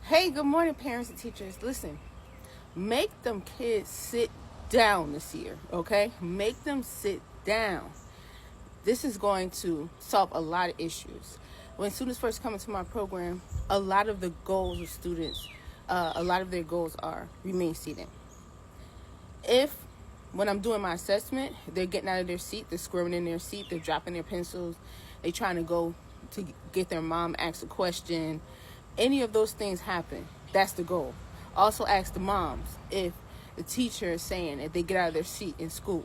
Hey, good morning, parents and teachers. Listen, make them kids sit down this year, okay? Make them sit down. This is going to solve a lot of issues. When students first come into my program, a lot of the goals of students, a lot of their goals are remain seated. If when I'm doing my assessment, they're getting out of their seat, they're squirming in their seat, they're dropping their pencils, they're trying to go to get their mom ask a question, any of those things happen, that's the goal. Also ask the moms if the teacher is saying if they get out of their seat in school.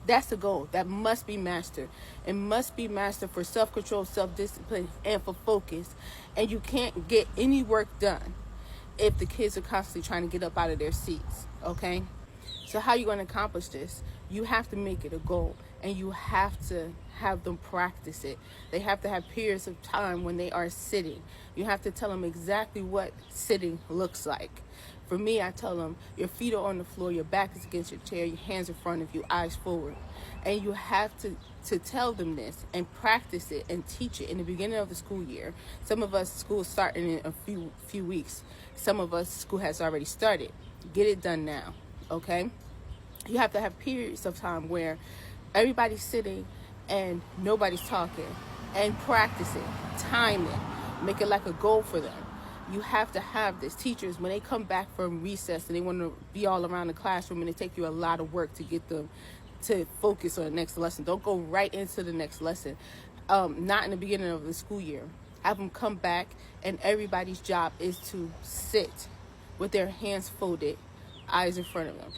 That's the goal. That must be mastered. It must be mastered for self-control, self-discipline, and for focus. And you can't get any work done if the kids are constantly trying to get up out of their seats, okay? So how are you going to accomplish this? You have to make it a goal, and you have to have them practice it. They have to have periods of time when they are sitting. You have to tell them exactly what sitting looks like. For me, I tell them your feet are on the floor, your back is against your chair, your hands in front of you, eyes forward. And you have to tell them this and practice it and teach it in the beginning of the school year. Some of us, school is starting in a few weeks. Some of us, school has already started. Get it done now, okay? You have to have periods of time where everybody's sitting and nobody's talking, and practice it, time it, make it like a goal for them. You have to have this. Teachers, when they come back from recess and they want to be all around the classroom, and it takes you a lot of work to get them to focus on the next lesson. Don't go right into the next lesson. Not in the beginning of the school year. Have them come back, and everybody's job is to sit with their hands folded, eyes in front of them.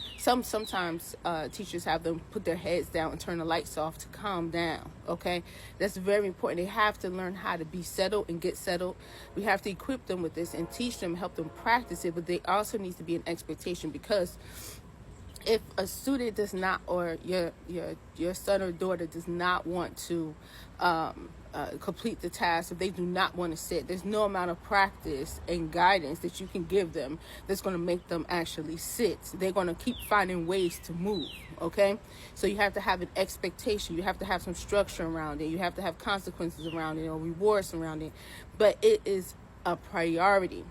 Sometimes teachers have them put their heads down and turn the lights off to calm down, okay? That's very important. They have to learn how to be settled and get settled. We have to equip them with this and teach them, help them practice it, but they also needs to be an expectation, because if a student does not, or your son or daughter does not want to complete the task, if they do not want to sit, there's no amount of practice and guidance that you can give them that's going to make them actually sit. They're going to keep finding ways to move, okay? So you have to have an expectation. You have to have some structure around it. You have to have consequences around it or rewards around it. But it is a priority.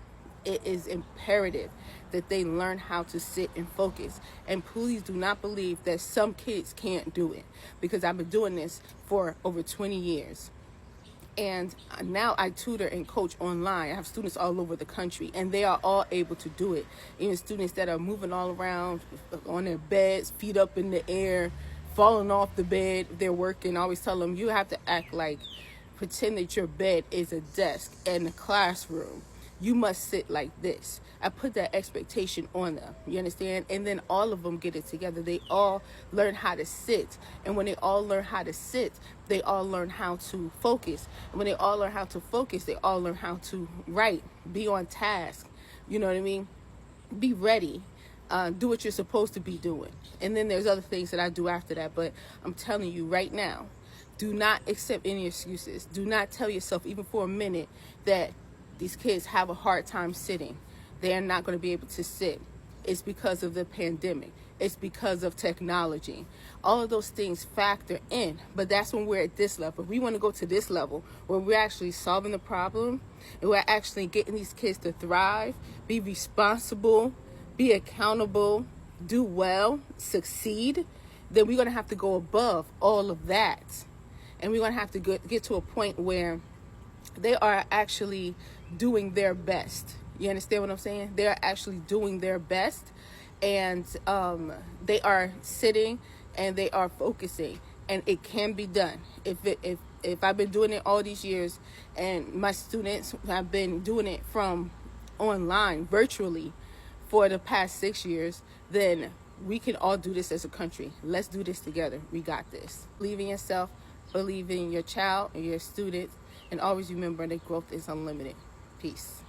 It is imperative that they learn how to sit and focus. And please do not believe that some kids can't do it, because I've been doing this for over 20 years. And now I tutor and coach online. I have students all over the country, and they are all able to do it. Even students that are moving all around on their beds, feet up in the air, falling off the bed, they're working. I always tell them, you have to act like, pretend that your bed is a desk in the classroom. You must sit like this. I put that expectation on them. You understand? And then all of them get it together. They all learn how to sit. And when they all learn how to sit, they all learn how to focus. And when they all learn how to focus, they all learn how to write, be on task. You know what I mean? Be ready. Do what you're supposed to be doing. And then there's other things that I do after that. But I'm telling you right now, do not accept any excuses. Do not tell yourself, even for a minute, that these kids have a hard time sitting. They're not going to be able to sit. It's because of the pandemic. It's because of technology. All of those things factor in, but that's when we're at this level. We want to go to this level where we're actually solving the problem, and we're actually getting these kids to thrive, be responsible, be accountable, do well, succeed. Then we're going to have to go above all of that. And we're going to have to get to a point where they are actually doing their best. You understand what I'm saying? They're actually doing their best, and they are sitting and they are focusing, and it can be done. If I've been doing it all these years, and my students have been doing it from online, virtually, for the past 6 years, then we can all do this as a country. Let's do this together. We got this. Believe in yourself, believe in your child and your students, and always remember that growth is unlimited. Peace.